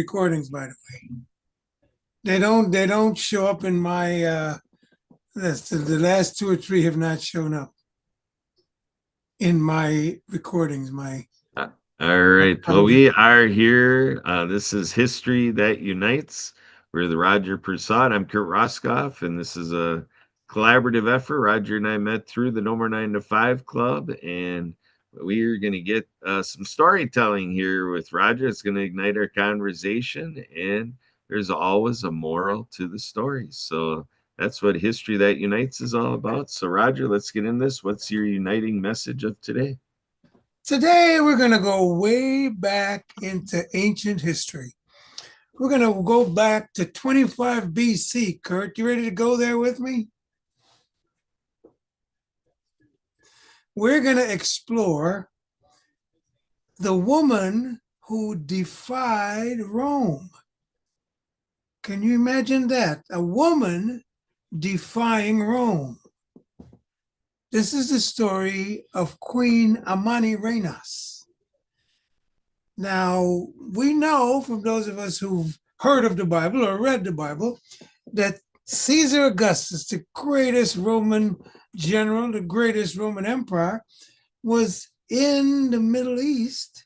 recordings, by the way. They don't show up in my the last two or three have not shown up in my recordings. My Uh, All right. Well, audio. we are here. This is History That Unites. We're the Roger Persaud. I'm Kurt Roskoff, and this is a collaborative effort. Roger and I met through the No More 9 to 5 Club, and we are going to get some storytelling here with Roger. It's going to ignite our conversation, and there's always a moral to the stories. So that's what History That Unites is all about. So, Roger, let's get in this. What's your uniting message of today? Today we're going to go way back into ancient history. We're going to go back to 25 BC. Kurt, you ready to go there with me? We're going to explore the woman who defied Rome. Can you imagine that? A woman defying Rome. This is the story of Queen Amani Renas. Now, we know from those of us who've heard of the Bible or read the Bible that Caesar Augustus, the greatest Roman general, the greatest Roman empire, was in the Middle East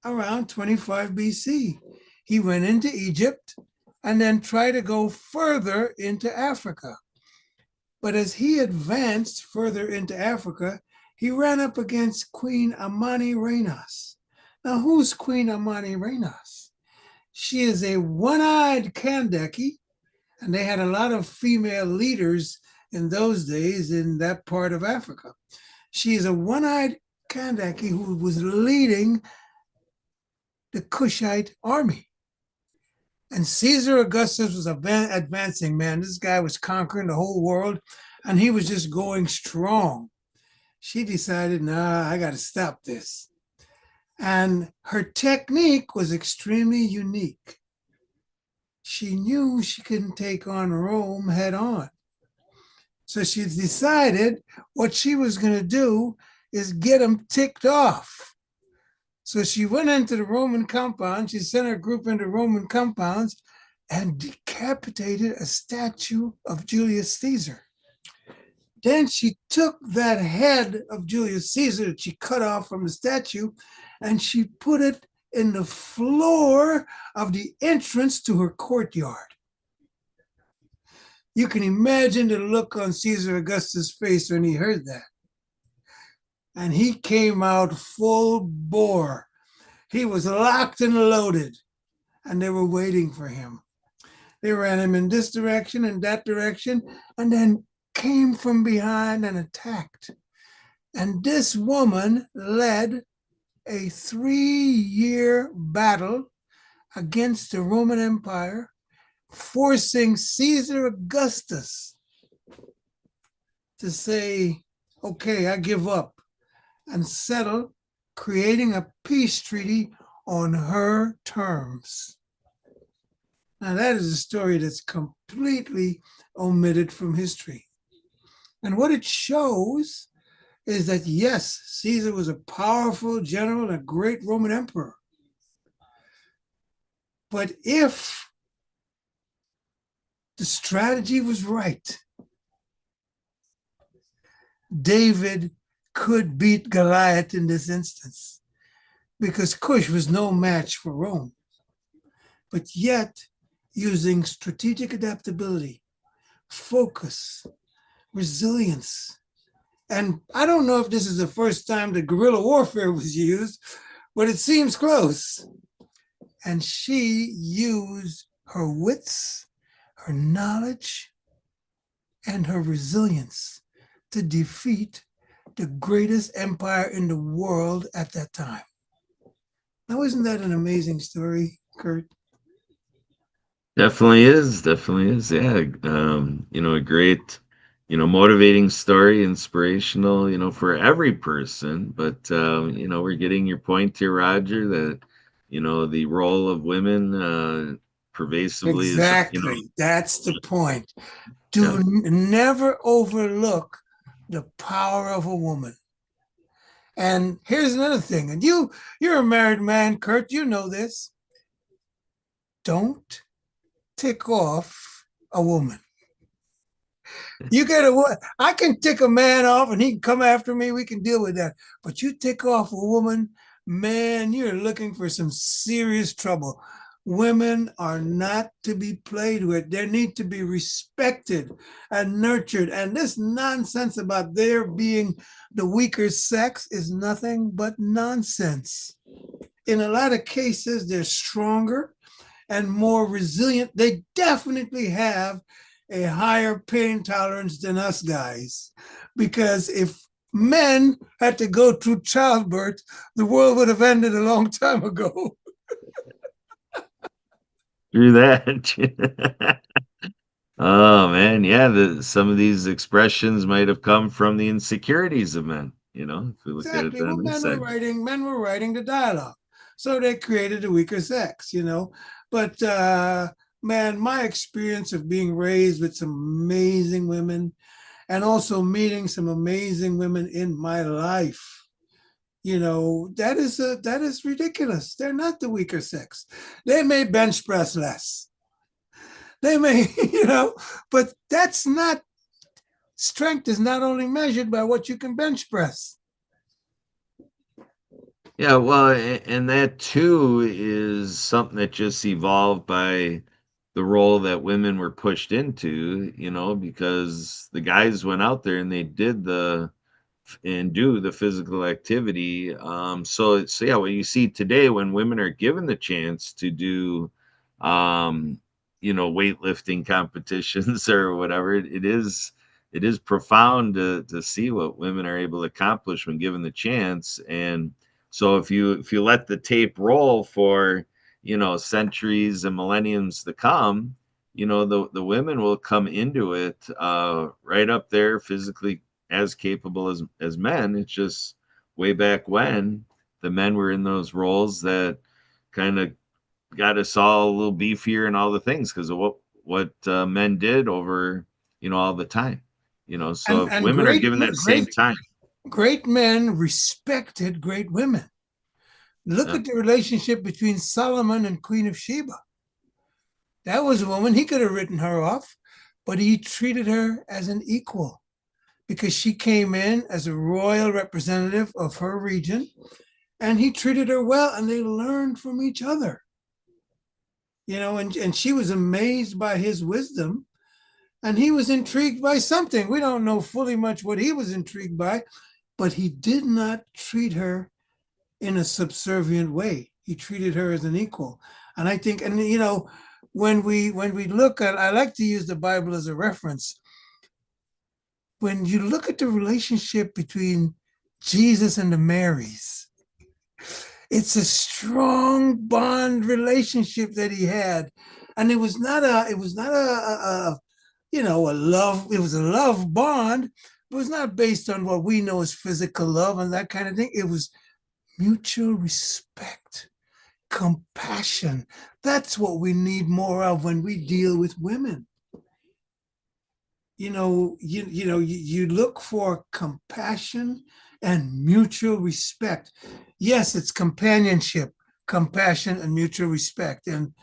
around 25 BC. He went into Egypt and then tried to go further into Africa. But as he advanced further into Africa, he ran up against Queen Amani Renas. Now, who's Queen Amani Renas? She is a one-eyed Kandaki, and they had a lot of female leaders in those days in that part of Africa. She is a one-eyed Kandaki who was leading the Kushite army. And Caesar Augustus was advancing, man. This guy was conquering the whole world, and he was just going strong. She decided, nah, I got to stop this. And her technique was extremely unique. She knew she couldn't take on Rome head on. So she decided what she was going to do is get them ticked off. So she went into the Roman compound. She sent her group into Roman compounds and decapitated a statue of Julius Caesar. Then she took that head of Julius Caesar that she cut off from the statue and she put it in the floor of the entrance to her courtyard. You can imagine the look on Caesar Augustus' face when he heard that. And he came out full bore. He was locked and loaded, and they were waiting for him. They ran him in this direction and that direction, and then came from behind and attacked. And this woman led a 3-year battle against the Roman Empire, forcing Caesar Augustus to say, okay, I give up, and settle, creating a peace treaty on her terms. Now, that is a story that's completely omitted from history. And what it shows is that, yes, Caesar was a powerful general and a great Roman emperor. But if the strategy was right, David could beat Goliath in this instance because Cush was no match for Rome. But yet, using strategic adaptability, focus, resilience, and I don't know if this is the first time that guerrilla warfare was used, but it seems close. And she used her wits, her knowledge, and her resilience to defeat the greatest empire in the world at that time. Now, isn't that an amazing story, Kurt? Definitely is. Definitely is. Yeah. A great, motivating story, inspirational, for every person. But, we're getting your point here, Roger, that, the role of women pervasively is, Exactly. That's the point. yeah, Do never overlook the power of a woman. And here's another thing. And you're a married man, Kurt. You know this. don't tick off a woman. You get a I can tick a man off and he can come after me. We can deal with that. But you tick off a woman, man, you're looking for some serious trouble. Women are not to be played with. They need to be respected and nurtured. And this nonsense about their being the weaker sex is nothing but nonsense. In a lot of cases, they're stronger and more resilient. They definitely have a higher pain tolerance than us guys. Because if men had to go through childbirth, the world would have ended a long time ago. Through that. Oh man, yeah, some of these expressions might have come from the insecurities of men, if we look at it Exactly. Well, on this side. men were writing the dialogue. So they created a weaker sex. But man, my experience of being raised with some amazing women and also meeting some amazing women in my life, that is ridiculous. They're not the weaker sex. They may bench press less. They may, but that's not strength is not only measured by what you can bench press. Yeah, well, and that too is something that just evolved by the role that women were pushed into, because the guys went out there and they did and do the physical activity. So yeah, what you see today when women are given the chance to do, um, weightlifting competitions or whatever, it is profound to see what women are able to accomplish when given the chance. And so if you let the tape roll for centuries and millenniums to come, the women will come into it right up there physically as capable as men. It's just way back when the men were in those roles that kind of got us all a little beefier and all the things because of what men did over all the time. So if And women are given that same time, great men respected great women. Look yeah, at the relationship between Solomon and Queen of Sheba. That was a woman, he could have written her off, but he treated her as an equal because she came in as a royal representative of her region and he treated her well and they learned from each other. And she was amazed by his wisdom and he was intrigued by something. We don't know fully much what he was intrigued by, but he did not treat her in a subservient way. He treated her as an equal. And I think, and when we look at, I like to use the Bible as a reference. When you look at the relationship between Jesus and the Marys, it's a strong bond relationship that he had. And it was not a love, it was a love bond. It was not based on what we know as physical love and that kind of thing. It was mutual respect, compassion. That's what we need more of when we deal with women. You look for compassion and mutual respect. Yes, it's companionship, compassion, and mutual respect. And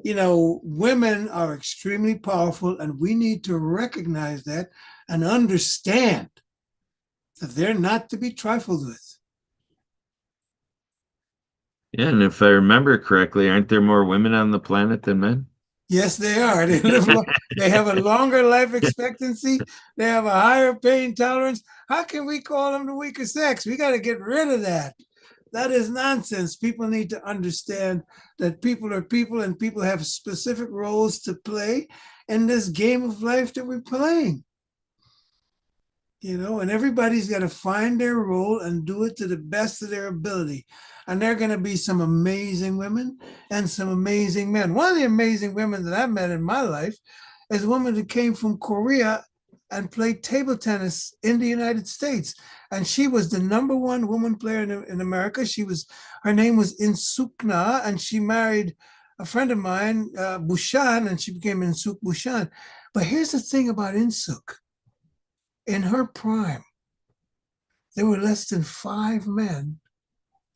women are extremely powerful, and we need to recognize that and understand that they're not to be trifled with. yeah. And if I remember correctly, aren't there more women on the planet than men? Yes, they are. They have a longer life expectancy. They have a higher pain tolerance. How can we call them the weaker sex? We got to get rid of that. That is nonsense. People need to understand that people are people and people have specific roles to play in this game of life that we're playing. And everybody's got to find their role and do it to the best of their ability. And there are going to be some amazing women and some amazing men. One of the amazing women that I met in my life is a woman that came from Korea and played table tennis in the United States. And she was the number one woman player in America. Her name was Insukna, and she married a friend of mine, Bushan, and she became Insuk Bushan. But here's the thing about Insuk. In her prime, there were less than 5 men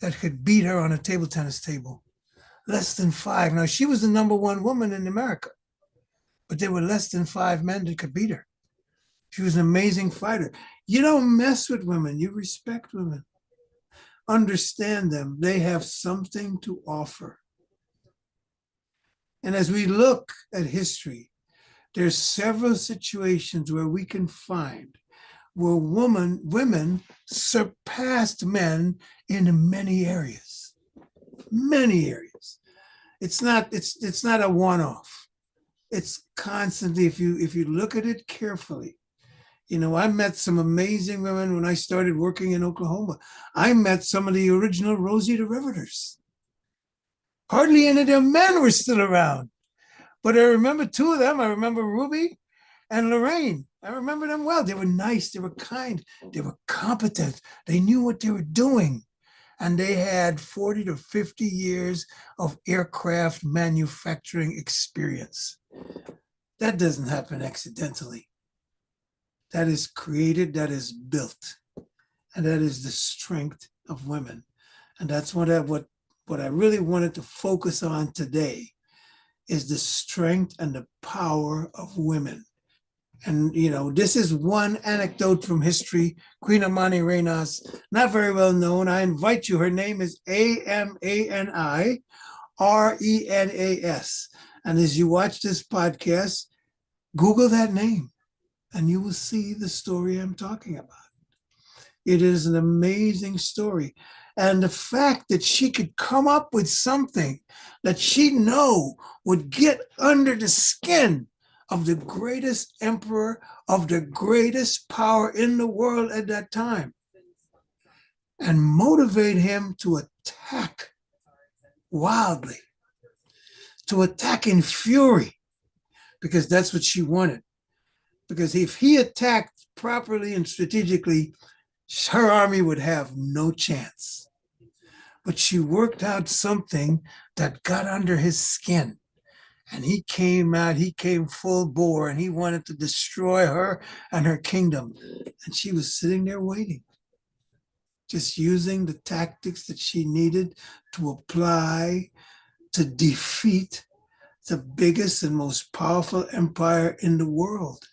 that could beat her on a table tennis table. Less than five. Now, she was the number one woman in America, but there were less than five men that could beat her. She was an amazing fighter. You don't mess with women, you respect women. Understand them. They have something to offer. And as we look at history, there's several situations where we can find where women surpassed men in many areas. Many areas. It's not a one-off. It's constantly, if you look at it carefully. I met some amazing women when I started working in Oklahoma. I met some of the original Rosie the Riveters. Hardly any of their men were still around. But I remember two of them. I remember Ruby and Lorraine. I remember them well. They were nice. They were kind. They were competent. They knew what they were doing. And they had 40 to 50 years of aircraft manufacturing experience. That doesn't happen accidentally. That is created, that is built. And that is the strength of women. And that's what I really wanted to focus on today is the strength and the power of women. And, this is one anecdote from history. Queen Amani Reynas, not very well known. I invite you. Her name is Amani Renas. And as you watch this podcast, Google that name and you will see the story I'm talking about. It is an amazing story. And the fact that she could come up with something that she know would get under the skin of the greatest emperor of the greatest power in the world at that time and motivate him to attack wildly, to attack in fury, because that's what she wanted. Because if he attacked properly and strategically, her army would have no chance. But she worked out something that got under his skin. And he came out, he came full bore, and he wanted to destroy her and her kingdom. And she was sitting there waiting, just using the tactics that she needed to apply to defeat the biggest and most powerful empire in the world.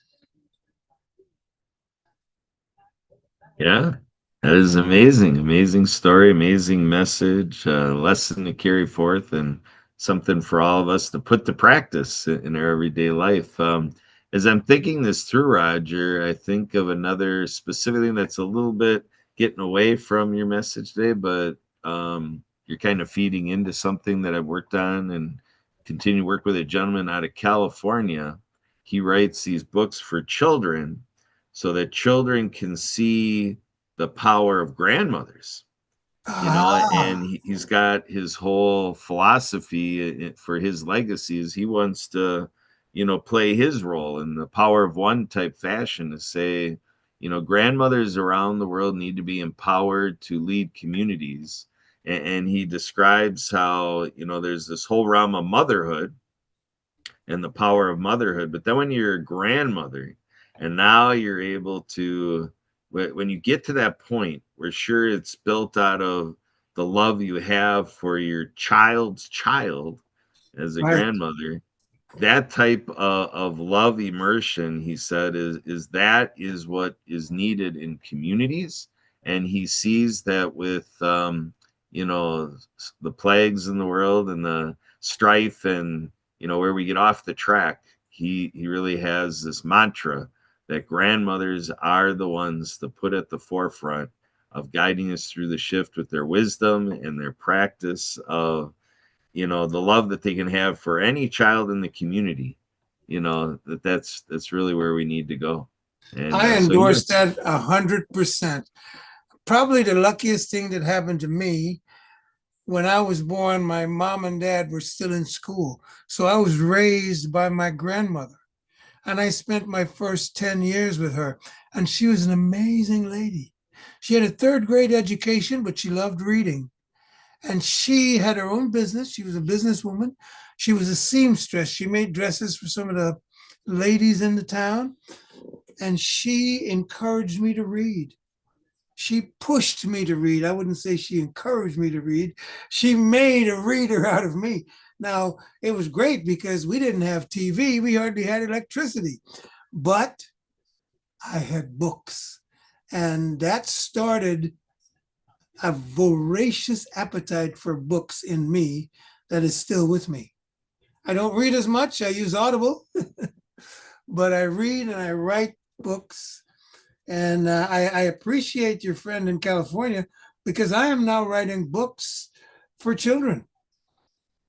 Yeah, that is amazing. Amazing story, amazing message, lesson to carry forth, and something for all of us to put to practice in our everyday life. As I'm thinking this through, Roger, I think of another specific thing that's a little bit getting away from your message today, but you're kind of feeding into something that I've worked on and continue to work with a gentleman out of California. He writes these books for children so that children can see the power of grandmothers, and Ah, he's got his whole philosophy for his legacy is he wants to, play his role in the power of one type fashion to say, grandmothers around the world need to be empowered to lead communities. And he describes how, there's this whole realm of motherhood and the power of motherhood. But then when you're a grandmother and now you're able to, when you get to that point where sure it's built out of the love you have for your child's child as a right. grandmother, that type of love immersion, he said, is what is needed in communities. And he sees that with the plagues in the world and the strife and where we get off the track, he really has this mantra that grandmothers are the ones to put at the forefront of guiding us through the shift with their wisdom and their practice of the love that they can have for any child in the community. That's really where we need to go. And I so endorse yes. that 100%. Probably the luckiest thing that happened to me when I was born, my mom and dad were still in school. So I was raised by my grandmother. And I spent my first 10 years with her. And she was an amazing lady. She had a third grade education, but she loved reading. And she had her own business. She was a businesswoman. She was a seamstress. She made dresses for some of the ladies in the town. And she encouraged me to read. She pushed me to read. I wouldn't say she encouraged me to read. She made a reader out of me. Now, it was great because we didn't have TV, we hardly had electricity, but I had books. And that started a voracious appetite for books in me that is still with me. I don't read as much, I use Audible, but I read and I write books. And I appreciate your friend in California because I am now writing books for children.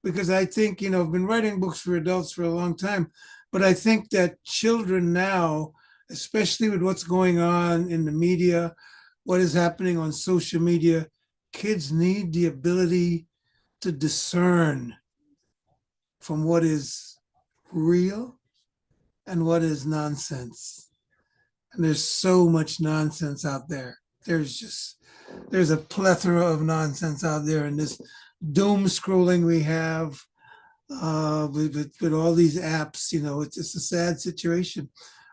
Because I think, I've been writing books for adults for a long time, but I think that children now, especially with what's going on in the media, what is happening on social media, kids need the ability to discern from what is real and what is nonsense. And there's so much nonsense out there. There's a plethora of nonsense out there in this doom scrolling we have with all these apps. It's just a sad situation.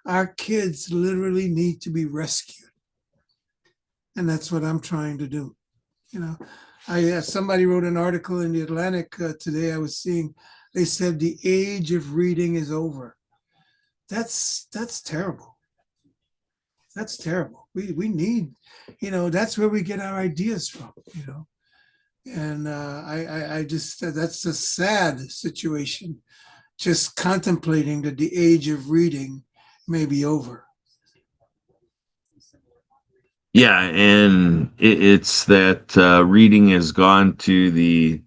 Our kids literally need to be rescued, and that's what I'm trying to do. You know, I somebody wrote an article in the Atlantic today. I was seeing they said the age of reading is over. That's terrible. That's terrible. We need, that's where we get our ideas from. And I just that's a sad situation. Just contemplating that the age of reading may be over. Yeah, and it's that reading has gone to the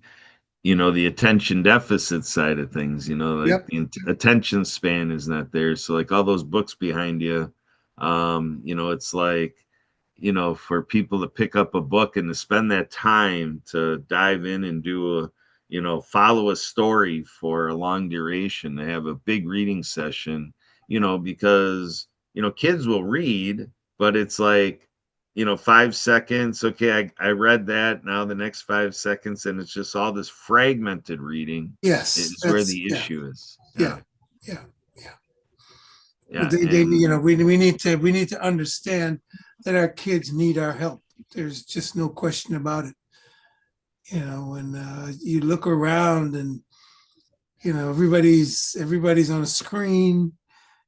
attention deficit side of things, like Yep. the attention span is not there. So like all those books behind you, it's like, for people to pick up a book and to spend that time to dive in and do follow a story for a long duration, to have a big reading session, because, kids will read, but it's like, 5 seconds. Okay, I read that. Now the next 5 seconds, and it's just all this fragmented reading Yes. is where That's the yeah. issue is. Yeah. Yeah. Yeah. Yeah. But Yeah. they And we need to understand that our kids need our help. There's just no question about it. When you look around and everybody's on a screen.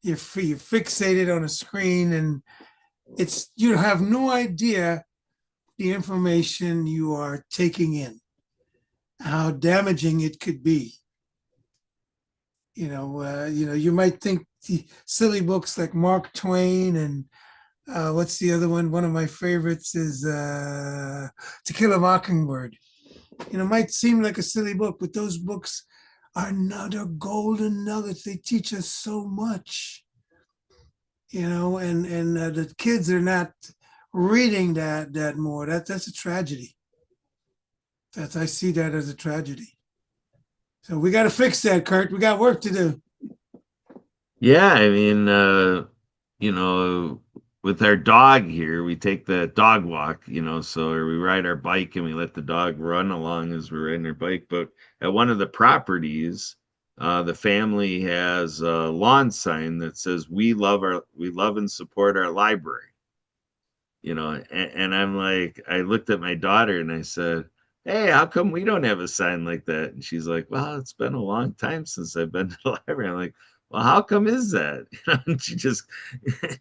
You're fixated on a screen, and you have no idea the information you are taking in, how damaging it could be. You might think the silly books like Mark Twain and what's the other one? One of my favorites is To Kill a Mockingbird. Might seem like a silly book, but those books are another golden nuggets. They teach us so much. And the kids are not reading that more. That's a tragedy. I see that as a tragedy. So we got to fix that, Kurt. We got work to do. yeah, I mean, you know, with our dog here, we take the dog walk, so or we ride our bike and we let the dog run along as we're riding our bike. But at one of the properties, the family has a lawn sign that says we love and support our library. And I'm like, I looked at my daughter and I said, "Hey, how come we don't have a sign like that?" And she's like, "Well, it's been a long time since I've been to the library." I'm like, "Well, how come is that?" And she just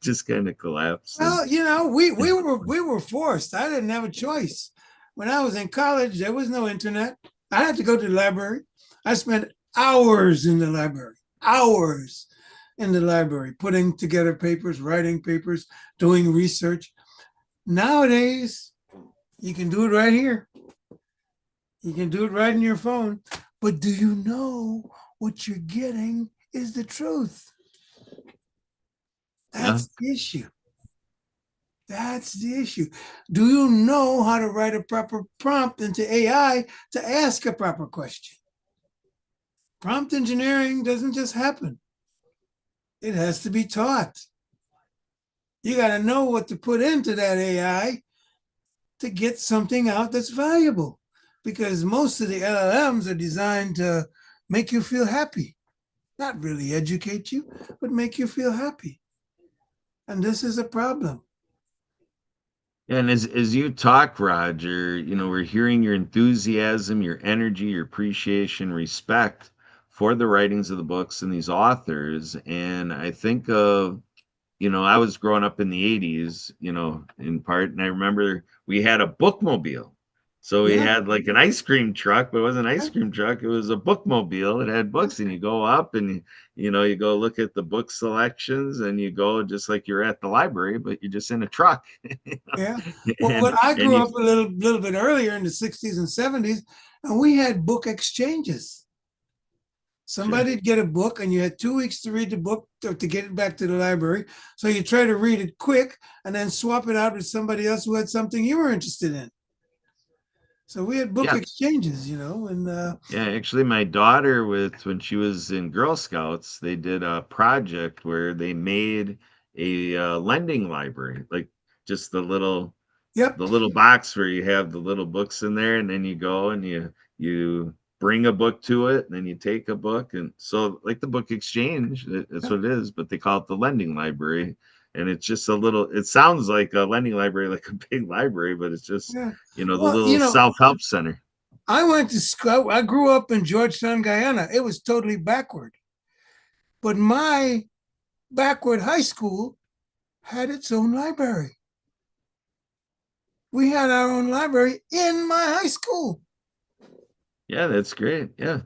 just kind of collapsed. And Well, we were forced. I didn't have a choice. When I was in college, there was no internet. I had to go to the library. I spent hours in the library, hours in the library, putting together papers, writing papers, doing research. Nowadays, you can do it right here. You can do it right in your phone. But do you know what you're getting is the truth? yeah, That's the issue. That's the issue. Do you know how to write a proper prompt into AI to ask a proper question? Prompt engineering doesn't just happen, it has to be taught. You got to know what to put into that AI to get something out that's valuable, because most of the LLMs are designed to make you feel happy, not really educate you, but make you feel happy. And this is a problem. And as you talk, Roger, we're hearing your enthusiasm, your energy, your appreciation, respect for the writings of the books and these authors. And I think of, I was growing up in the 80s, in part, and I remember we had a bookmobile. So we Yeah, had like an ice cream truck, but it wasn't an ice yeah, cream truck. It was a bookmobile. It had yeah, books, and you go up and you go look at the book selections, and you go just like you're at the library, but you're just in a truck. yeah. Well, and what I and grew you up a little bit earlier in the 60s and 70s, and we had book exchanges. sure. Somebody'd get a book, and you had 2 weeks to read the book or to get it back to the library. So you try to read it quick and then swap it out with somebody else who had something you were interested in. So we had book Yeah. exchanges, and Yeah, actually, my daughter, with when she was in Girl Scouts, they did a project where they made a lending library, like just yep, the little box where you have the little books in there, and then you go and you bring a book to it, and then you take a book, and so like the book exchange, that's yep, what it is, but they call it the lending library, and it's just a little. It sounds like a lending library, like a big library, but it's just yeah. the Well, little self help center. I went to school. I grew up in Georgetown, Guyana. It was totally backward, but my backward high school had its own library. We had our own library in my high school. Yeah, that's great. Yeah.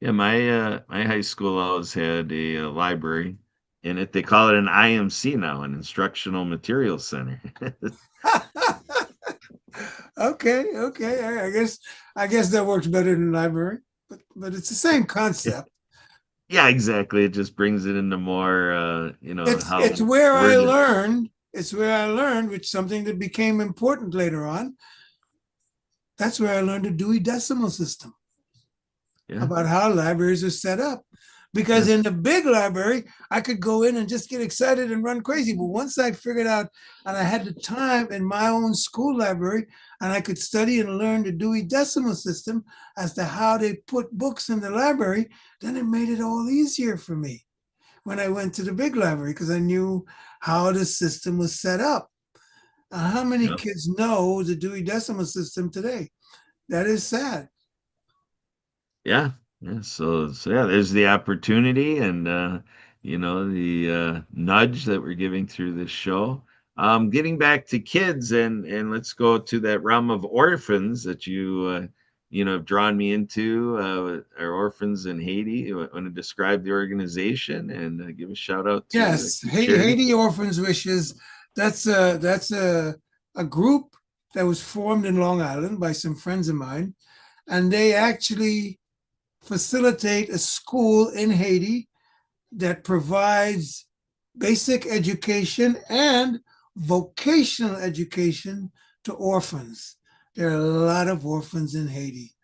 Yeah, my high school always had a, library in it. They call it an IMC now, an Instructional Materials Center. Okay, okay. I guess that works better than library, but it's the same concept. Yeah, exactly. It just brings it into more, It's how where I we're, learned. It's where I learned, which something that became important later on. That's where I learned the Dewey Decimal System, yeah, about how libraries are set up. Because yeah, in the big library, I could go in and just get excited and run crazy. But once I figured out, and I had the time in my own school library, and I could study and learn the Dewey Decimal System as to how they put books in the library, then it made it all easier for me when I went to the big library because I knew how the system was set up. How many yeah. kids know the Dewey Decimal System today? That is sad. Yeah, yeah. So yeah, there's the opportunity and the nudge that we're giving through this show. Getting back to kids and let's go to that realm of orphans that have drawn me into. Our orphans in Haiti. You want to describe the organization and give a shout out to Yes, keep charity. Haiti Orphans Wishes. That's a group that was formed in Long Island by some friends of mine, and they actually facilitate a school in Haiti that provides basic education and vocational education to orphans. There are a lot of orphans in Haiti,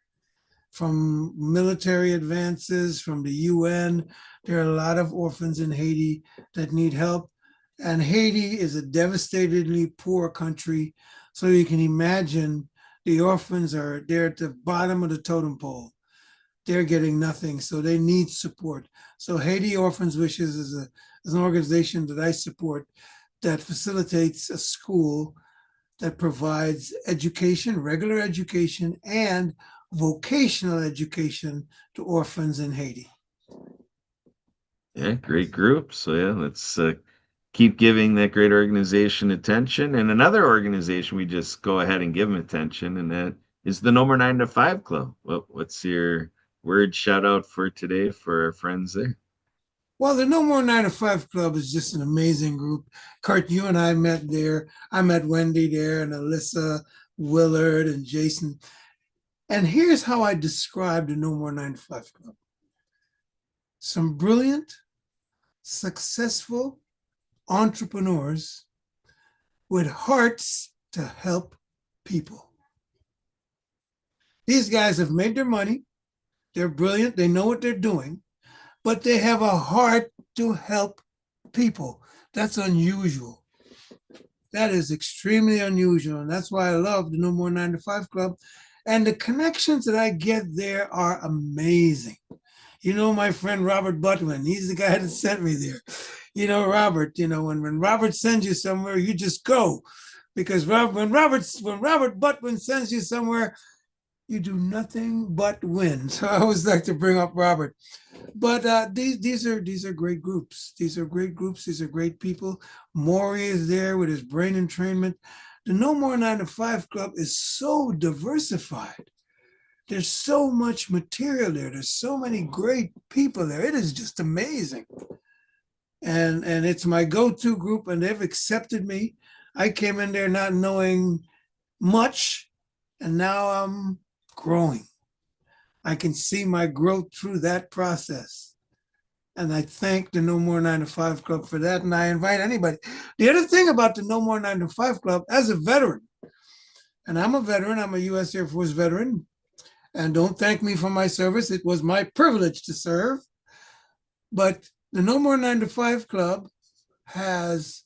from military advances, from the UN. There are a lot of orphans in Haiti that need help. And Haiti is a devastatedly poor country. So you can imagine the orphans they're at the bottom of the totem pole. They're getting nothing. So they need support. So Haiti Orphans Wishes is an organization that I support that facilitates a school that provides education, regular education, and vocational education to orphans in Haiti. Yeah, great group. So yeah, let's keep giving that great organization attention. And another organization we just go ahead and give them attention, and that is the No More 9 to 5 Club. What's your word shout out for today for our friends there? Well, the No More 9 to 5 Club is just an amazing group. Kurt, you and I met there. I met Wendy there and Alyssa, Willard, and Jason. And here's how I describe the No More 9 to 5 Club: some brilliant, successful entrepreneurs with hearts to help people. These guys have made their money. They're brilliant. They know what they're doing, but they have a heart to help people. That's unusual. That is extremely unusual. And that's why I love the No More 9 to 5 Club. And the connections that I get there are amazing. My friend Robert Butman, he's the guy that sent me there. Robert, when Robert sends you somewhere, you just go. Because when Robert Butwin sends you somewhere, you do nothing but win. So I always like to bring up Robert. But these are great groups. These are great groups. These are great people. Maury is there with his brain entrainment. The No More 9 to 5 Club is so diversified. There's so much material there. There's so many great people there. It is just amazing. And it's my go-to group, and they've accepted me. I came in there not knowing much, and now I'm growing. I can see my growth through that process. And I thank the No More 9 to 5 Club for that. And I invite anybody. The other thing about the No More 9 to 5 Club, as a veteran, and I'm a veteran, I'm a U.S. Air Force veteran, and don't thank me for my service. It was my privilege to serve. But the No More 9 to 5 Club has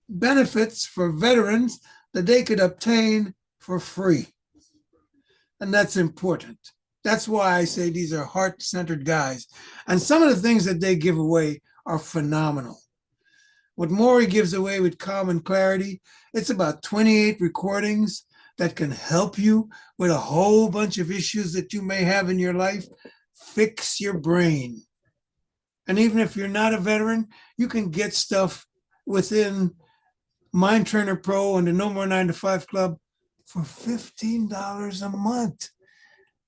benefits for veterans that they could obtain for free. And that's important. That's why I say these are heart-centered guys. And some of the things that they give away are phenomenal. What Maury gives away with Calm and Clarity, it's about 28 recordings that can help you with a whole bunch of issues that you may have in your life. Fix your brain. And even if you're not a veteran, you can get stuff within Mind Trainer Pro and the No More 9 to 5 Club for $15 a month.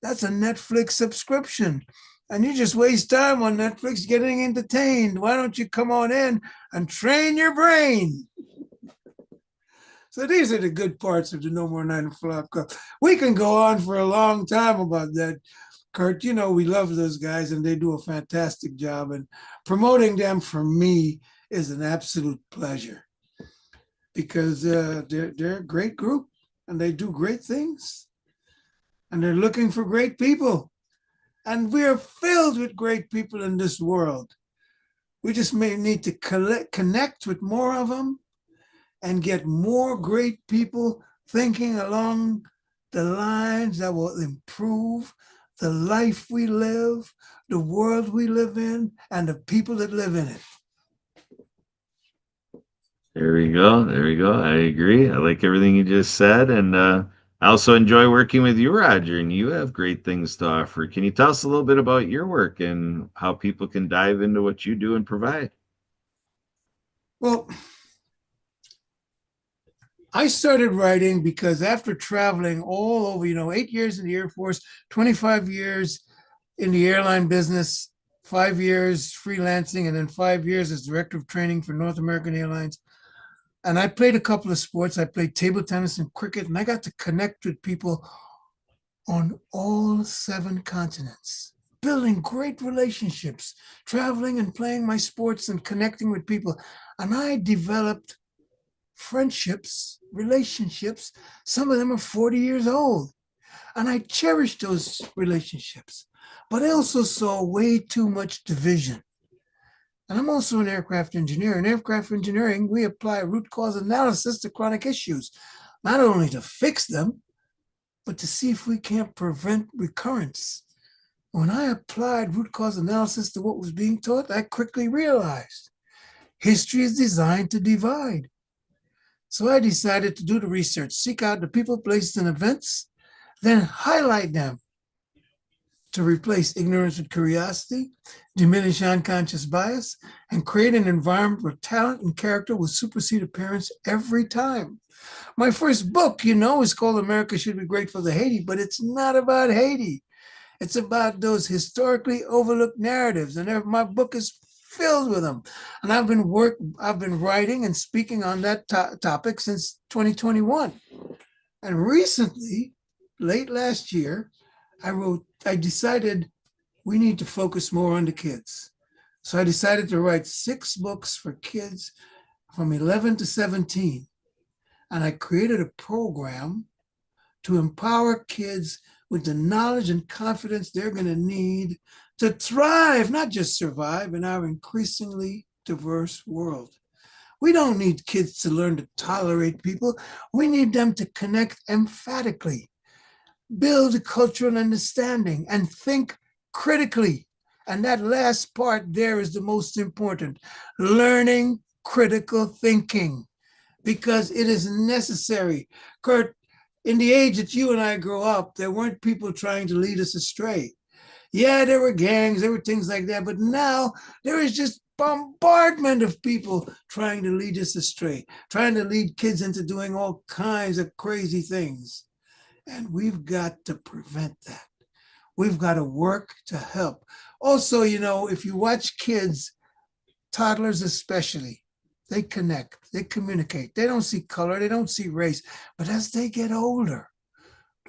That's a Netflix subscription. And you just waste time on Netflix getting entertained. Why don't you come on in and train your brain? So these are the good parts of the No More 9 to 5 Club. We can go on for a long time about that, Kurt. You know, we love those guys and they do a fantastic job. And promoting them for me is an absolute pleasure because they're a great group and they do great things. And they're looking for great people. And we are filled with great people in this world. We just may need to connect with more of them and get more great people thinking along the lines that will improve the life we live, the world we live in, and the people that live in it. There we go. There we go. I agree. I like everything you just said. And I also enjoy working with you, Roger, and you have great things to offer. Can you tell us a little bit about your work and how people can dive into what you do and provide? Well, I started writing because after traveling all over, 8 years in the Air Force, 25 years in the airline business, 5 years freelancing, and then 5 years as director of training for North American Airlines. And I played a couple of sports. I played table tennis and cricket, and I got to connect with people on all 7 continents, building great relationships, traveling and playing my sports and connecting with people. And I developed friendships, relationships. Some of them are 40 years old. And I cherish those relationships. But I also saw way too much division. And I'm also an aircraft engineer. In aircraft engineering, we apply root cause analysis to chronic issues, not only to fix them, but to see if we can't prevent recurrence. When I applied root cause analysis to what was being taught, I quickly realized history is designed to divide. So I decided to do the research, seek out the people, places, and events, then highlight them to replace ignorance with curiosity, diminish unconscious bias, and create an environment where talent and character will supersede appearance every time. My first book, is called America Should Be Grateful to Haiti, but it's not about Haiti. It's about those historically overlooked narratives, and my book is filled with them. And I've been writing and speaking on that topic since 2021. And recently, late last year, I decided we need to focus more on the kids. So I decided to write 6 books for kids from 11 to 17. And I created a program to empower kids with the knowledge and confidence they're going to need to thrive, not just survive, in our increasingly diverse world. We don't need kids to learn to tolerate people. We need them to connect emphatically, build cultural understanding, and think critically. And that last part there is the most important, learning critical thinking. because it is necessary. Kurt, in the age that you and I grew up, there weren't people trying to lead us astray. Yeah, there were gangs, there were things like that, but now there is just bombardment of people trying to lead us astray, trying to lead kids into doing all kinds of crazy things. And we've got to prevent that. We've got to work to help. Also, if you watch kids, toddlers especially, they connect, they communicate. They don't see color, they don't see race. But as they get older,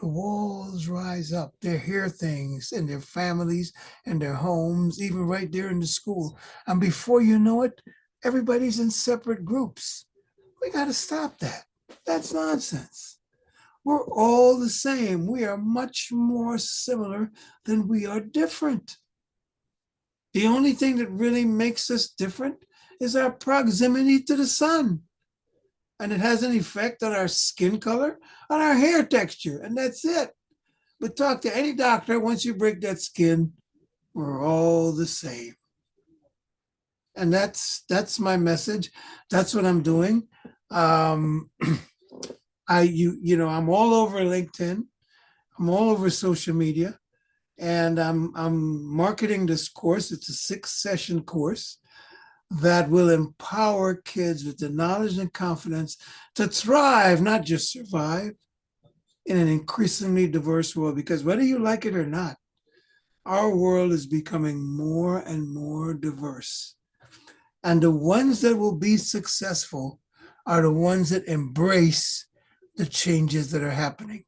the walls rise up. They hear things in their families and their homes, even right there in the school. And before you know it, everybody's in separate groups. We got to stop that. That's nonsense. We're all the same. We are much more similar than we are different. The only thing that really makes us different is our proximity to the sun. And it has an effect on our skin color, on our hair texture, and that's it. But talk to any doctor, once you break that skin, we're all the same. And that's my message. That's what I'm doing. Um, I'm all over LinkedIn. I'm all over social media, and I'm marketing this course. It's a 6-session course that will empower kids with the knowledge and confidence to thrive, not just survive, in an increasingly diverse world. Because whether you like it or not, our world is becoming more and more diverse. And the ones that will be successful are the ones that embrace the changes that are happening.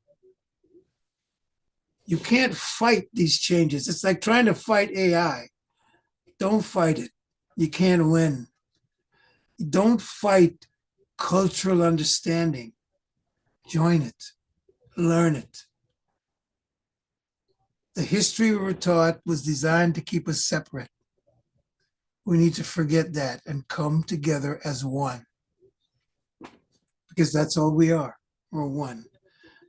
You can't fight these changes. It's like trying to fight AI. Don't fight it. You can't win. Don't fight cultural understanding. Join it, learn it. The history we were taught was designed to keep us separate. We need to forget that and come together as one, because that's all we are. We're one.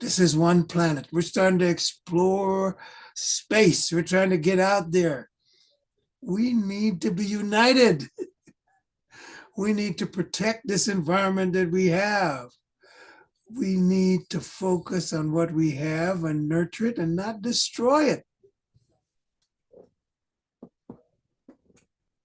This is one planet. We're starting to explore space. We're trying to get out there. We need to be united. We need to protect this environment that we have. We need to focus on what we have and nurture it and not destroy it.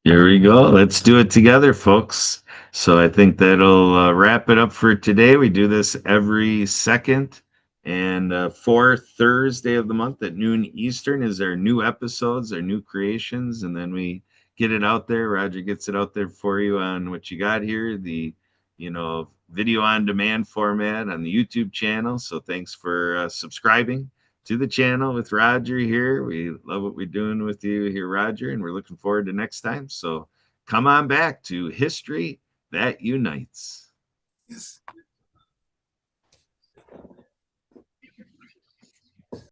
Here we go. Let's do it together, folks. So I think that'll wrap it up for today. We do this every second and fourth Thursday of the month at noon Eastern is our new episodes, our new creations, and then we get it out there. Roger gets it out there for you on what you got here, the video on demand format on the YouTube channel. So thanks for subscribing to the channel with Roger here. We love what we're doing with you here, Roger, and we're looking forward to next time. So come on back to History That Unites. Yes.